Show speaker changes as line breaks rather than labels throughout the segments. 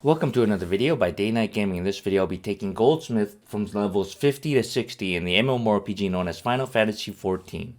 Welcome to another video by Day Night Gaming. In this video I'll be taking Goldsmith from levels 50 to 60 in the MMORPG known as Final Fantasy XIV.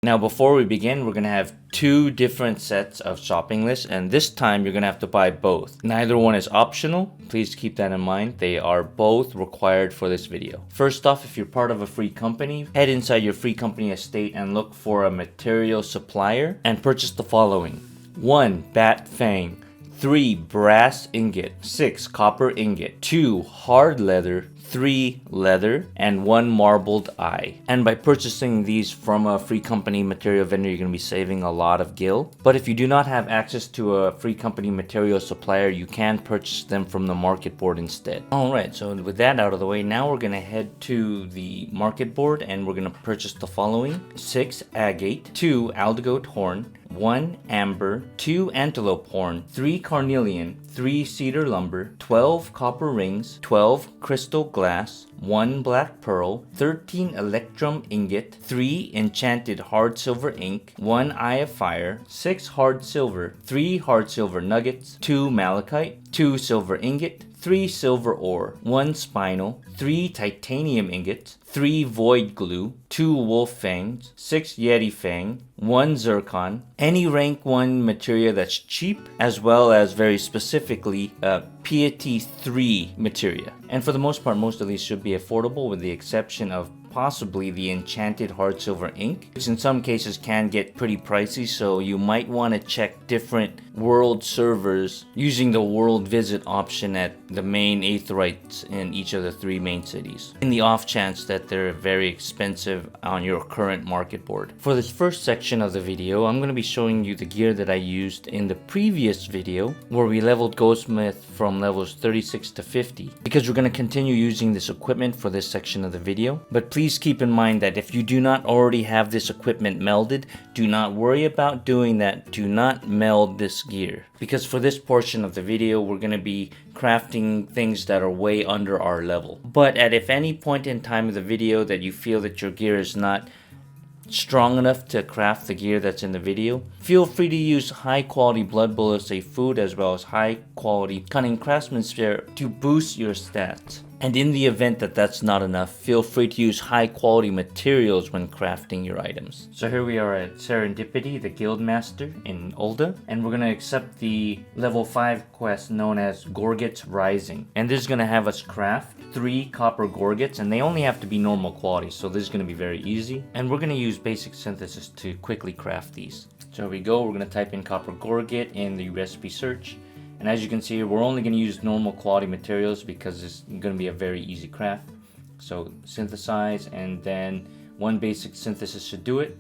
Now before we begin, we're going to have two different sets of shopping lists, and this time you're going to have to buy both. Neither one is optional, please keep that in mind. They are both required for this video. First off, if you're part of a free company, head inside your free company estate and look for a material supplier and purchase the following: 1 bat fang, 3 brass ingot, 6 copper ingot, 2 hard leather, 3 leather, and 1 marbled eye. And by purchasing these from a free company material vendor, you're going to be saving a lot of gil. But if you do not have access to a free company material supplier, you can purchase them from the market board instead. Alright, so with that out of the way, now we're going to head to the market board and we're going to purchase the following: 6 agate, 2 aldegoat horn, 1 amber, 2 antelope horn, 3 carnelian, 3 cedar lumber, 12 copper rings, 12 crystal glass, 1 black pearl, 13 electrum ingot, 3 enchanted hard silver ink, 1 eye of fire, 6 hard silver, 3 hard silver nuggets, 2 malachite, 2 silver ingot, 3 silver ore, 1 spinel, 3 titanium ingots, 3 void glue, 2 wolf fangs, 6 yeti fang, 1 zircon, any rank 1 materia that's cheap, as well as very specifically piety 3 materia. And for the most part, most of these should be affordable with the exception of possibly the enchanted hard silver ink, which in some cases can get pretty pricey, so you might want to check different world servers using the world visit option at the main aetherytes in each of the 3 main cities, in the off chance that they're very expensive on your current market board. For this first section of the video, I'm going to be showing you the gear that I used in the previous video where we leveled Goldsmith from levels 36 to 50, because we're going to continue using this equipment for this section of the video. But please keep in mind that if you do not already have this equipment melded, do not worry about doing that. Do not meld this gear, because for this portion of the video we're going to be crafting things that are way under our level. But at if any point in time of the video that you feel that your gear is not strong enough to craft the gear that's in the video, feel free to use high quality blood bullets, a food, as well as high quality cunning craftsmanship to boost your stats. And in the event that that's not enough, feel free to use high quality materials when crafting your items. So here we are at Serendipity, the Guildmaster in Ul'dah, and we're going to accept the level 5 quest known as Gorget's Rising. And this is going to have us craft 3 copper gorgets, and they only have to be normal quality, so this is going to be very easy. And we're going to use basic synthesis to quickly craft these. So here we go, we're going to type in copper gorget in the recipe search. And as you can see, we're only going to use normal quality materials because it's going to be a very easy craft. So synthesize, and then 1 basic synthesis should do it.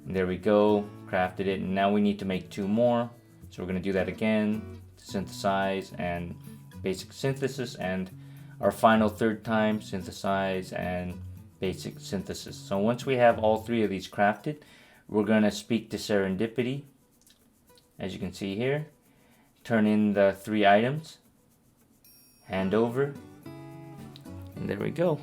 And there we go, crafted it. And now we need to make 2 more. So we're going to do that again, synthesize and basic synthesis, and our final 3rd time, synthesize and basic synthesis. So once we have all 3 of these crafted, we're going to speak to Serendipity, as you can see here. Turn in the 3 items, hand over, and there we go.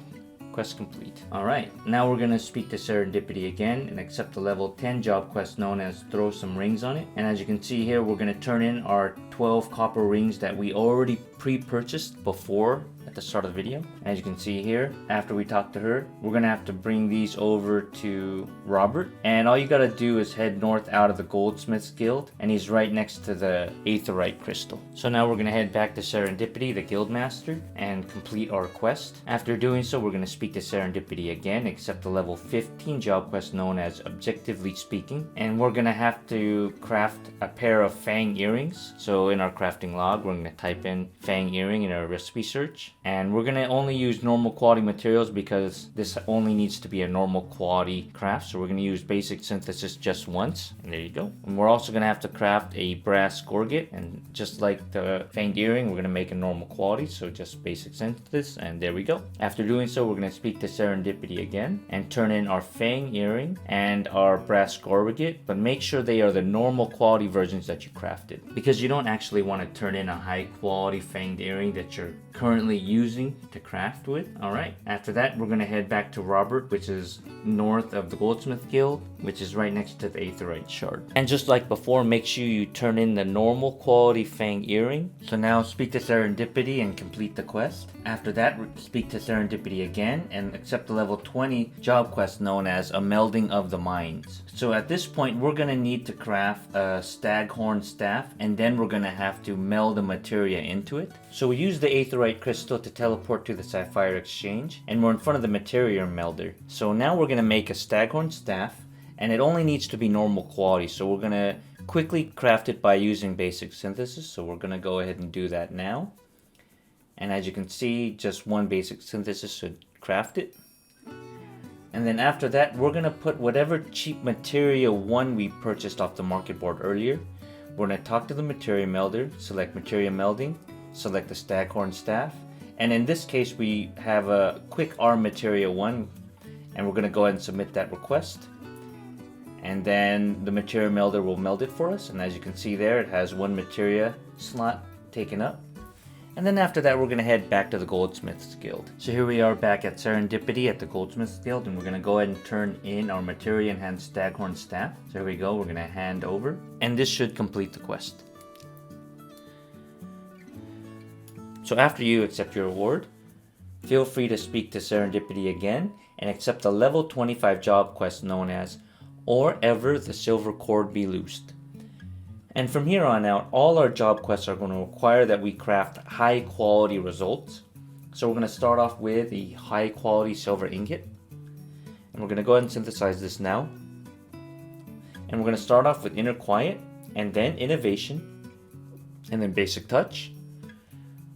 Quest complete. Alright, now we're going to speak to Serendipity again and accept the level 10 job quest known as Throw Some Rings on It. And as you can see here, we're going to turn in our 12 copper rings that we already pre-purchased before at the start of the video. As you can see here, after we talk to her, we're gonna have to bring these over to Robert, and all you gotta do is head north out of the Goldsmiths Guild, and he's right next to the aetherite crystal. So now we're gonna head back to Serendipity, the Guildmaster, and complete our quest. After doing so, we're gonna speak to Serendipity again, accept the level 15 job quest known as Objectively Speaking, and we're gonna have to craft a pair of fang earrings. So in our crafting log, we're gonna type in fang earring in our recipe search. And we're going to only use normal quality materials because this only needs to be a normal quality craft. So we're going to use basic synthesis just once. And there you go. And we're also going to have to craft a brass gorget. And just like the fanged earring, we're going to make a normal quality. So just basic synthesis. And there we go. After doing so, we're going to speak to Serendipity again and turn in our fang earring and our brass gorget. But make sure they are the normal quality versions that you crafted, because you don't actually want to turn in a high quality fanged earring that you're currently using to craft with. Alright, after that we're going to head back to Robert, which is north of the Goldsmith Guild, which is right next to the aetherite shard. And just like before, make sure you turn in the normal quality fang earring. So now speak to Serendipity and complete the quest. After that, speak to Serendipity again and accept the level 20 job quest known as a melding of the mines. So at this point, we're going to need to craft a staghorn staff, and then we're going to have to meld a materia into it. So we use the aetherite crystal to teleport to the sapphire exchange, and we're in front of the materia melder. So now we're going to make a staghorn staff, and it only needs to be normal quality. So we're going to quickly craft it by using basic synthesis. So we're going to go ahead and do that now. And as you can see, just one basic synthesis should craft it. And then after that, we're going to put whatever cheap materia 1 we purchased off the market board earlier. We're going to talk to the materia melder, select materia melding, select the staghorn staff. And in this case, we have a quick R materia 1, and we're going to go ahead and submit that request. And then the materia melder will meld it for us. And as you can see there, it has 1 materia slot taken up. And then after that, we're going to head back to the Goldsmith's Guild. So here we are back at Serendipity at the Goldsmith's Guild, and we're going to go ahead and turn in our materia enhanced staghorn staff. So here we go, we're going to hand over, and this should complete the quest. So after you accept your reward, feel free to speak to Serendipity again and accept the level 25 job quest known as Or Ever the Silver Cord Be Loosed. And from here on out, all our job quests are going to require that we craft high quality results. So we're going to start off with a high quality silver ingot. And we're going to go ahead and synthesize this now. And we're going to start off with Inner Quiet, and then Innovation, and then Basic Touch,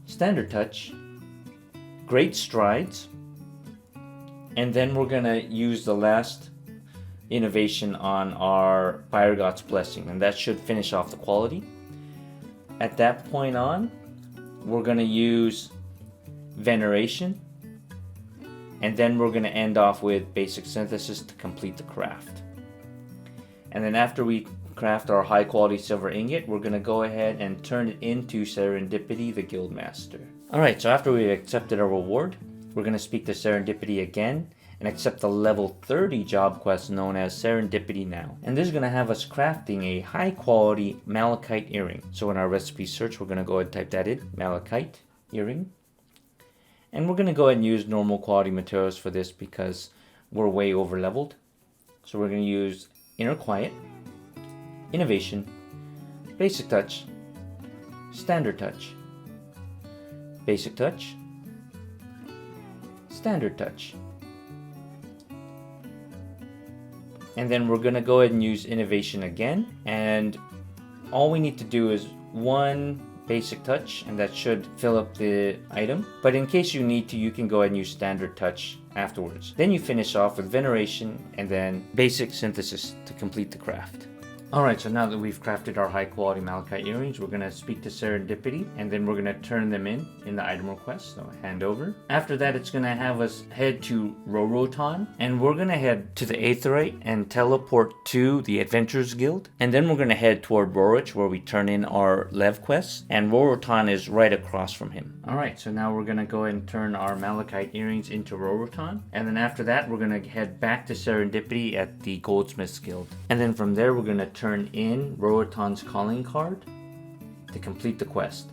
Standard Touch, Great Strides, and then we're going to use the last innovation on our Fire God's Blessing, and that should finish off the quality. At that point on, we're going to use Veneration, and then we're going to end off with Basic Synthesis to complete the craft. And then after we craft our high quality silver ingot, we're going to go ahead and turn it into Serendipity the Guildmaster. Alright, so after we've accepted our reward, we're going to speak to Serendipity again and accept the level 30 job quest known as Serendipity Now. And this is going to have us crafting a high quality malachite earring. So in our recipe search, we're going to go ahead and type that in, malachite earring. And we're going to go ahead and use normal quality materials for this because we're way over leveled. So we're going to use Inner Quiet, Innovation, Basic Touch, Standard Touch, Basic Touch, Standard Touch. And then we're going to go ahead and use Innovation again. And all we need to do is 1 Basic Touch, and that should fill up the item. But in case you need to, you can go ahead and use Standard Touch afterwards. Then you finish off with Veneration and then Basic Synthesis to complete the craft. Alright, so now that we've crafted our high quality malachite earrings, we're going to speak to Serendipity, and then we're going to turn them in the item request, so hand over. After that, it's going to have us head to Rorotan, and we're going to head to the Aetherite and teleport to the Adventurers Guild. And then we're going to head toward Rorich, where we turn in our Lev quests, and Rorotan is right across from him. Alright, so now we're going to go ahead and turn our malachite earrings into Rorotan, and then after that, we're going to head back to Serendipity at the Goldsmith's Guild. And then from there, we're going to turn in Rorotan's calling card to complete the quest.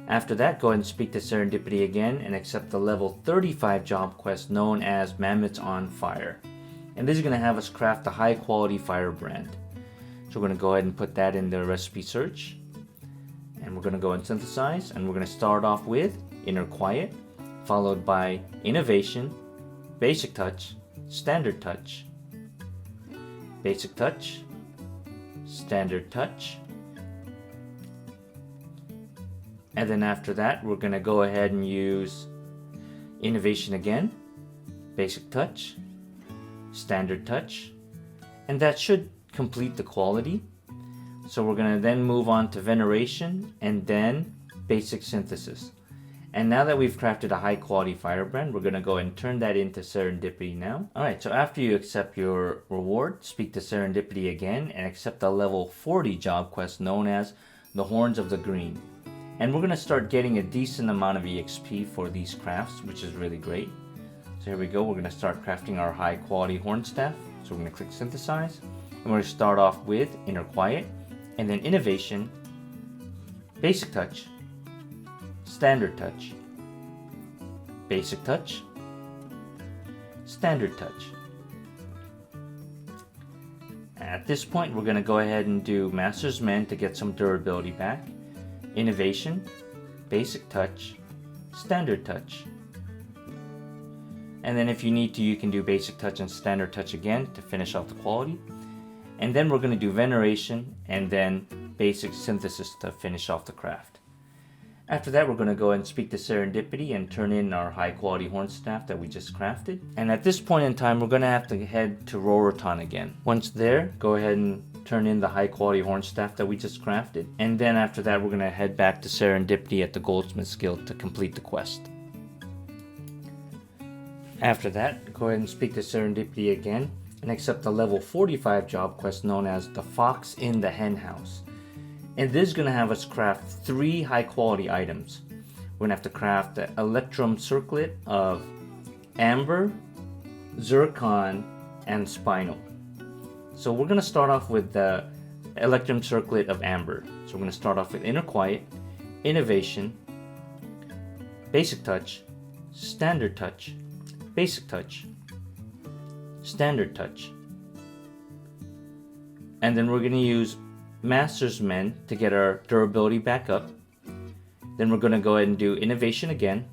After that, go ahead and speak to Serendipity again and accept the level 35 job quest known as Mammoths on Fire. And this is going to have us craft a high quality firebrand. So we're going to go ahead and put that in the recipe search. And we're going to go and synthesize, and we're going to start off with Inner Quiet, followed by Innovation, Basic Touch, Standard Touch, Basic Touch, Standard Touch, and then after that we're going to go ahead and use Innovation again, Basic Touch, Standard Touch, and that should complete the quality. So we're going to then move on to Veneration and then Basic Synthesis. And now that we've crafted a high quality firebrand, we're going to go and turn that into Serendipity now. Alright, so after you accept your reward, speak to Serendipity again and accept the level 40 job quest known as the Horns of the Green. And we're going to start getting a decent amount of EXP for these crafts, which is really great. So here we go, we're going to start crafting our high quality horn staff. So we're going to click Synthesize. And we're going to start off with Inner Quiet, and then Innovation, Basic Touch, Standard Touch, Basic Touch, Standard Touch. At this point, we're going to go ahead and do Master's Mend to get some durability back, Innovation, Basic Touch, Standard Touch. And then if you need to, you can do Basic Touch and Standard Touch again to finish off the quality. And then we're going to do Veneration and then Basic Synthesis to finish off the craft. After that, we're going to go and speak to Serendipity and turn in our high quality horn staff that we just crafted. And at this point in time, we're going to have to head to Rorotan again. Once there, go ahead and turn in the high quality horn staff that we just crafted. And then after that, we're going to head back to Serendipity at the Goldsmith Guild to complete the quest. After that, go ahead and speak to Serendipity again and accept the level 45 job quest known as the Fox in the Hen House. And this is going to have us craft 3 high quality items. We're going to have to craft the Electrum Circlet of Amber, Zircon, and Spinel. So we're going to start off with the Electrum Circlet of Amber. So we're going to start off with Inner Quiet, Innovation, Basic Touch, Standard Touch, Basic Touch, Standard Touch. And then we're going to use Master's Mend to get our durability back up. Then we're going to go ahead and do Innovation again,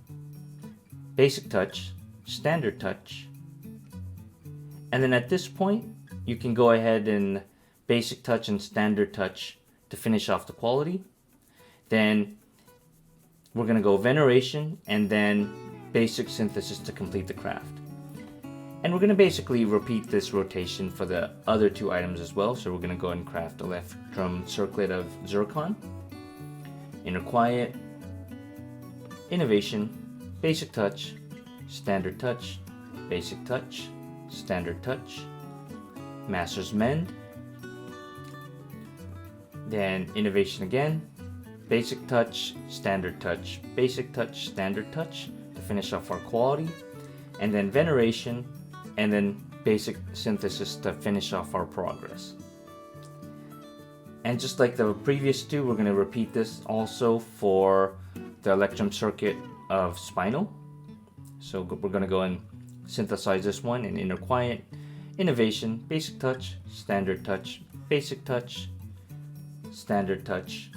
Basic Touch, Standard Touch. And then at this point, you can go ahead and Basic Touch and Standard Touch to finish off the quality. Then we're going to go Veneration and then Basic Synthesis to complete the craft. And we're going to basically repeat this rotation for the other 2 items as well. So we're going to go and craft the Electrum Circlet of Zircon, Inner Quiet, Innovation, Basic Touch, Standard Touch, Basic Touch, Standard Touch, Master's Mend, then Innovation again, Basic Touch, Standard Touch, Basic Touch, Standard Touch to finish off our quality, and then Veneration, and then Basic Synthesis to finish off our progress. And just like the previous 2, we're going to repeat this also for the Electrum Circuit of Spinel. So we're going to go and synthesize this one in Inner Quiet, Innovation, Basic Touch, Standard Touch, Basic Touch, Standard Touch,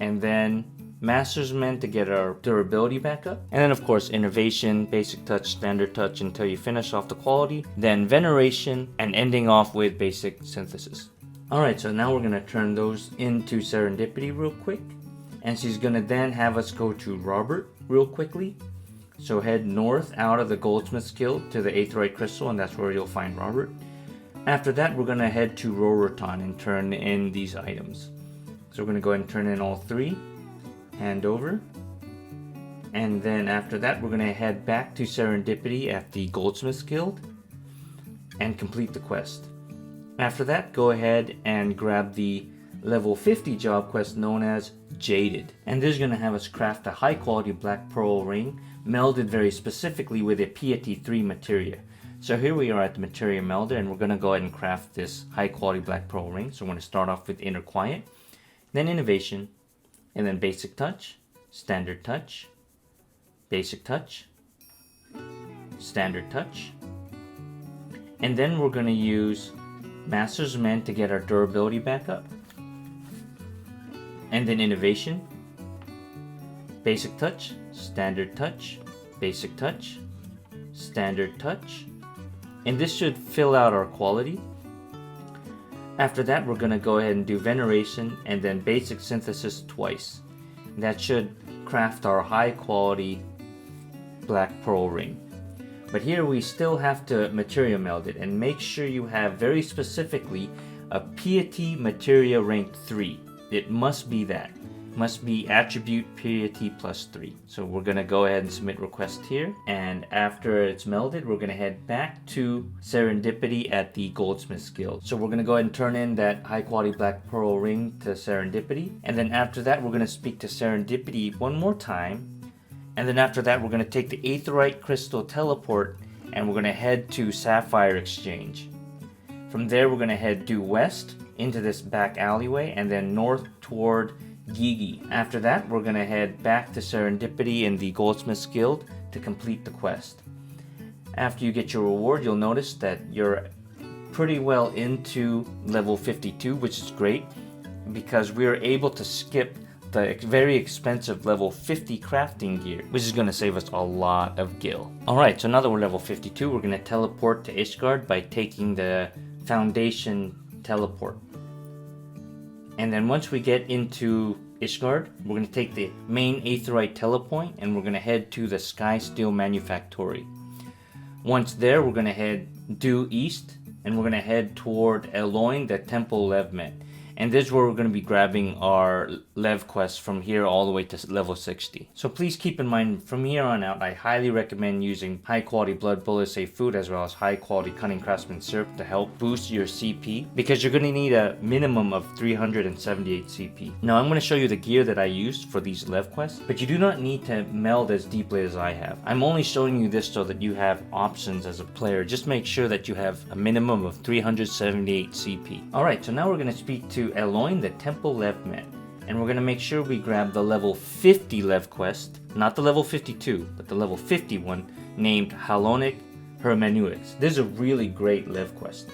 and then Master's Mend to get our durability back up. And then of course Innovation, Basic Touch, Standard Touch until you finish off the quality. Then Veneration and ending off with Basic Synthesis. Alright, so now we're going to turn those into Serendipity real quick. And she's going to then have us go to Robert real quickly. So head north out of the Goldsmith Guild to the Aetheryte Crystal, and that's where you'll find Robert. After that, we're going to head to Rorotan and turn in these items. So we're going to go ahead and turn in all 3. Hand over, and then after that we're going to head back to Serendipity at the Goldsmith Guild and complete the quest. After that, go ahead and grab the level 50 job quest known as Jaded, and this is going to have us craft a high quality black pearl ring melded very specifically with a Piety 3 materia. So here we are at the materia melder, and we're going to go ahead and craft this high quality black pearl ring. So we're going to start off with Inner Quiet, then Innovation, and then Basic Touch, Standard Touch, Basic Touch, Standard Touch. And then we're going to use Master's Mend to get our durability back up. And then Innovation, Basic Touch, Standard Touch, Basic Touch, Standard Touch. And this should fill out our quality. After that, we're going to go ahead and do Veneration and then Basic Synthesis twice. That should craft our high quality black pearl ring. But here we still have to materia meld it, and make sure you have very specifically a Piety materia rank 3. It must be that. Must be attribute Piety plus 3. So we're going to go ahead and submit request here, and after it's melded, we're going to head back to Serendipity at the Goldsmith Guild. So we're going to go ahead and turn in that high quality black pearl ring to Serendipity, and then after that we're going to speak to Serendipity one more time, and then after that we're going to take the Aetheryte Crystal teleport and we're going to head to Sapphire Exchange. From there, we're gonna head due west into this back alleyway and then north toward Gigi. After that, we're gonna head back to Serendipity in the Goldsmiths Guild to complete the quest. After you get your reward, you'll notice that you're pretty well into level 52, which is great because we are able to skip the very expensive level 50 crafting gear, which is going to save us a lot of gil. Alright, so now that we're level 52, we're going to teleport to Ishgard by taking the foundation teleport. And then once we get into Ishgard, we're going to take the main aetheryte telepoint and we're going to head to the Sky Steel Manufactory. Once there, we're going to head due east and we're going to head toward Eloin, the Temple Levmet. And this is where we're going to be grabbing our Lev quest from here all the way to level 60. So please keep in mind, from here on out, I highly recommend using high quality blood bullet safe food as well as high quality cunning craftsman syrup to help boost your CP, because you're going to need a minimum of 378 CP. Now I'm going to show you the gear that I used for these Lev quests, but you do not need to meld as deeply as I have. I'm only showing you this so that you have options as a player. Just make sure that you have a minimum of 378 CP. Alright, so now we're going to speak to Eloin, the Temple Levmet, and we're going to make sure we grab the level 50 Lev quest, not the level 52, but the level 50 one, named Halonic Hermeneutics. This is a really great Lev quest.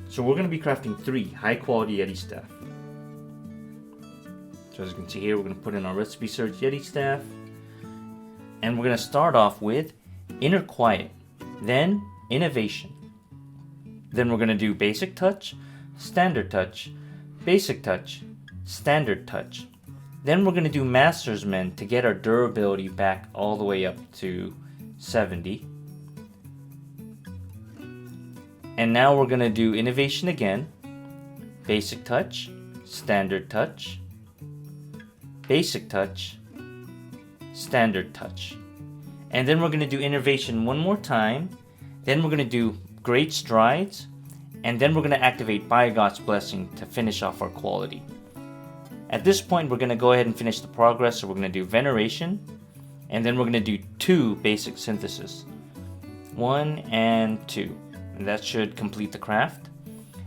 So we're going to be crafting 3 high quality Yeti staff. So as you can see here, we're going to put in our recipe search Yeti staff, and we're going to start off with Inner Quiet, then Innovation. Then we're going to do Basic Touch, Standard Touch, Basic Touch, Standard Touch. Then we're going to do Master's Mend to get our durability back all the way up to 70. And now we're going to do Innovation again, Basic Touch, Standard Touch, Basic Touch, Standard Touch. And then we're going to do Innovation one more time. Then we're going to do Great Strides. And then we're going to activate By God's Blessing to finish off our quality. At this point, we're going to go ahead and finish the progress. So we're going to do Veneration. And then we're going to do 2 Basic Synthesis. 1 and 2. And that should complete the craft.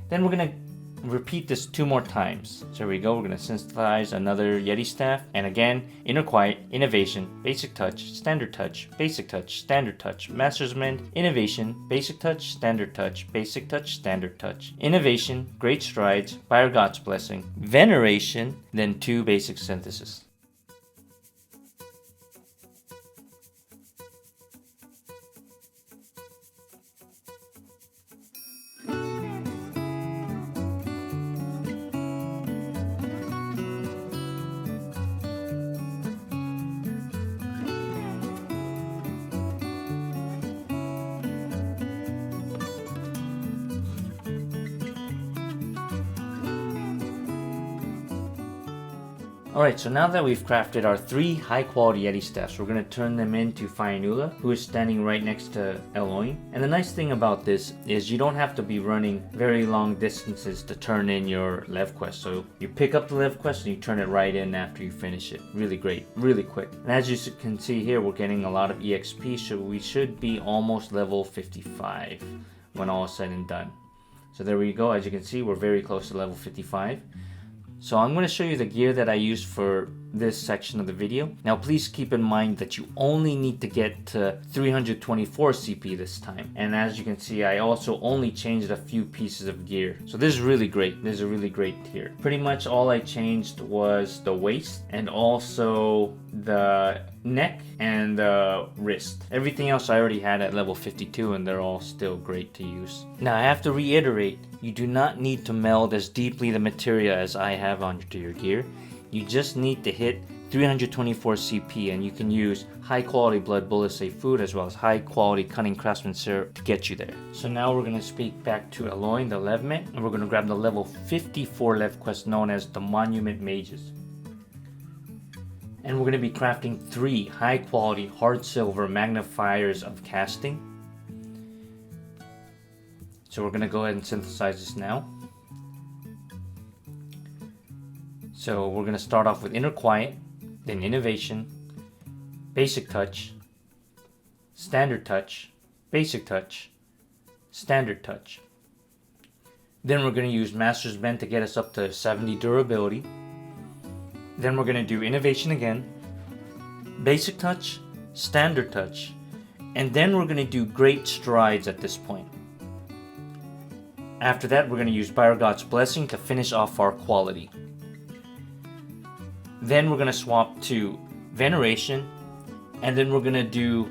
Then we're going to repeat this 2 more times. So here we go. We're going to synthesize another Yeti staff. And again, Inner Quiet, Innovation, Basic Touch, Standard Touch, Basic Touch, Standard Touch, Master's Mend, Innovation, Basic Touch, Standard Touch, Basic Touch, Standard Touch, Innovation, Great Strides, by God's Blessing, Veneration, then 2 Basic Synthesis. Alright, so now that we've crafted our 3 high quality Yeti staffs, we're going to turn them into Fionnuala, who is standing right next to Eloin. And the nice thing about this is you don't have to be running very long distances to turn in your Lev quest. So you pick up the Lev quest and you turn it right in after you finish it. Really great, really quick. And as you can see here, we're getting a lot of EXP, so we should be almost level 55 when all is said and done. So there we go. As you can see, we're very close to level 55. So I'm going to show you the gear that I used for this section of the video. Now please keep in mind that you only need to get to 324 CP this time. And as you can see, I also only changed a few pieces of gear. So this is really great. This is a really great tier. Pretty much all I changed was the waist and also the neck and the wrist. Everything else I already had at level 52 and they're all still great to use. Now I have to reiterate, you do not need to meld as deeply the materia as I have onto your gear. You just need to hit 324 CP and you can use high quality blood bullet safe food as well as high quality cunning craftsman syrup to get you there. So now we're going to speak back to Eloin, the Levmet, and we're going to grab the level 54 Lev quest known as the Monument Mages. And we're going to be crafting 3 high quality hard silver magnifiers of casting. So we're going to go ahead and synthesize this now. So we're going to start off with Inner Quiet, then Innovation, Basic Touch, Standard Touch, Basic Touch, Standard Touch. Then we're going to use Master's Mend to get us up to 70 durability. Then we're going to do Innovation again, Basic Touch, Standard Touch, and then we're going to do Great Strides at this point. After that, we're going to use Buyer God's Blessing to finish off our quality. Then we're going to swap to Veneration, and then we're going to do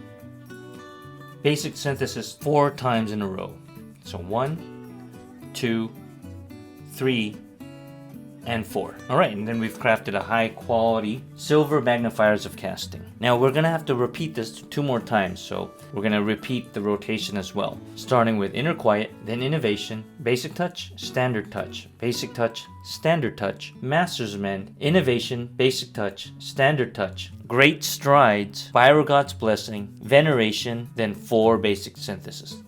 Basic Synthesis 4 times in a row. So 1, 2, 3, and 4. Alright, and then we've crafted a high quality silver magnifiers of casting. Now we're going to have to repeat this 2 more times, so we're going to repeat the rotation as well. Starting with Inner Quiet, then Innovation, Basic Touch, Standard Touch, Basic Touch, Standard Touch, Master's Mend, Innovation, Basic Touch, Standard Touch, Great Strides, Buyer God's Blessing, Veneration, then 4 Basic Synthesis.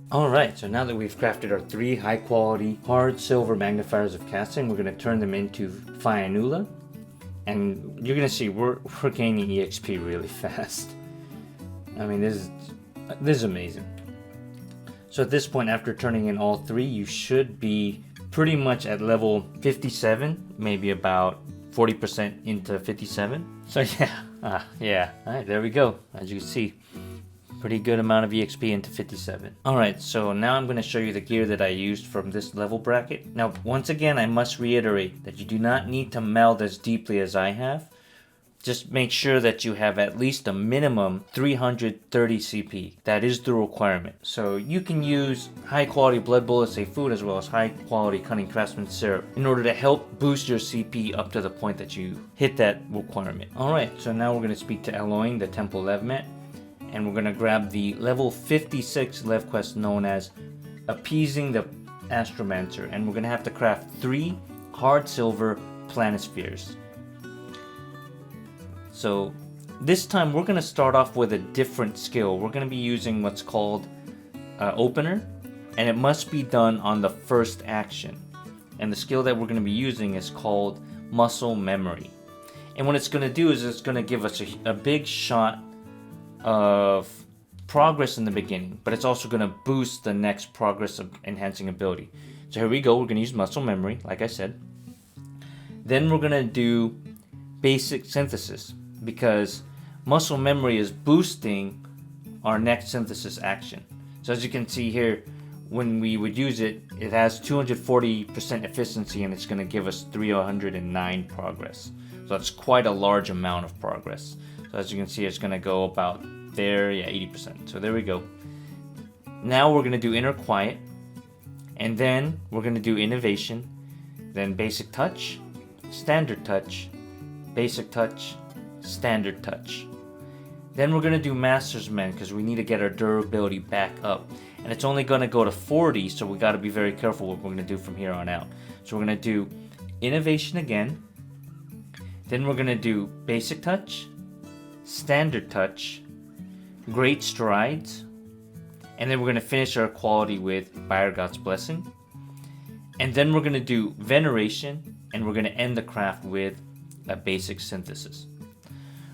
Alright, so now that we've crafted our 3 high quality hard silver magnifiers of casting, we're going to turn them into Fionnuala. And you're going to see we're gaining EXP really fast. I mean, this is amazing. So at this point, after turning in all 3, you should be pretty much at level 57, maybe about 40% into 57. So yeah, alright, there we go. As you can see, pretty good amount of EXP into 57. Alright, so now I'm going to show you the gear that I used from this level bracket. Now, once again, I must reiterate that you do not need to meld as deeply as I have. Just make sure that you have at least a minimum 330 CP. That is the requirement. So you can use high quality Blood Bullet Safe Food as well as high quality Cunning Craftsman Syrup in order to help boost your CP up to the point that you hit that requirement. Alright, so now we're going to speak to Eloin, the Temple Levmet. And we're going to grab the level 56 Lev quest known as Appeasing the Astromancer. And we're going to have to craft 3 hard silver planispheres. So this time we're going to start off with a different skill. We're going to be using what's called Opener. And it must be done on the first action. And the skill that we're going to be using is called Muscle Memory. And what it's going to do is it's going to give us a big shot of progress in the beginning, but it's also going to boost the next progress of enhancing ability. So here we go, we're going to use Muscle Memory, like I said. Then we're going to do Basic Synthesis, because Muscle Memory is boosting our next synthesis action. So as you can see here, when we would use it, it has 240% efficiency and it's going to give us 309 progress. So that's quite a large amount of progress. So as you can see, it's going to go about there, 80%. So there we go. Now we're going to do Inner Quiet, and then we're going to do Innovation, then Basic Touch, Standard Touch, Basic Touch, Standard Touch. Then we're going to do Master's Mend because we need to get our durability back up. And it's only going to go to 40, so we got to be very careful what we're going to do from here on out. So we're going to do Innovation again, then we're going to do Basic Touch, Standard Touch, Great Strides, and then we're going to finish our quality with Buyer God's Blessing. And then we're going to do Veneration, and we're going to end the craft with a Basic Synthesis.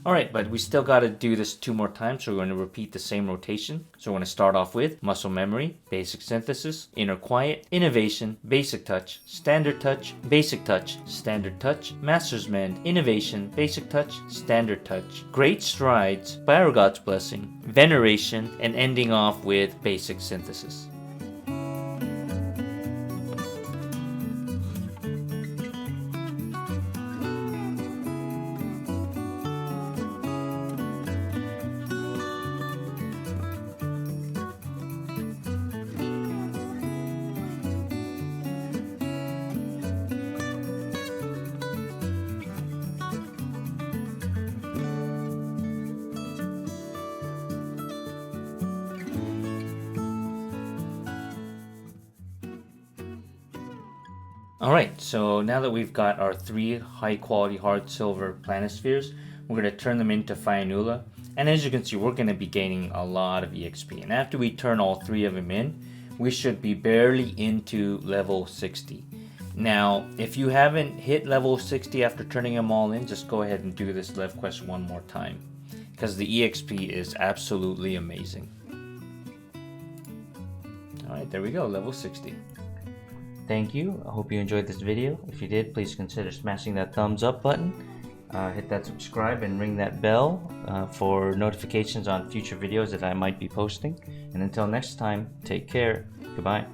Alright, but we still got to do this 2 more times, so we're going to repeat the same rotation. So we're going to start off with Muscle Memory, Basic Synthesis, Inner Quiet, Innovation, Basic Touch, Standard Touch, Basic Touch, Standard Touch, Master's Mend, Innovation, Basic Touch, Standard Touch, Great Strides, Buyer God's Blessing, Veneration, and ending off with Basic Synthesis. Alright, so now that we've got our 3 high quality hard silver planispheres, we're going to turn them into Fionnuala, And as you can see, we're going to be gaining a lot of EXP. And after we turn all 3 of them in, we should be barely into level 60. Now, if you haven't hit level 60 after turning them all in, just go ahead and do this Lev quest one more time, because the EXP is absolutely amazing. Alright, there we go, level 60. Thank you. I hope you enjoyed this video. If you did, please consider smashing that thumbs up button. Hit that subscribe and ring that bell for notifications on future videos that I might be posting. And until next time, take care. Goodbye.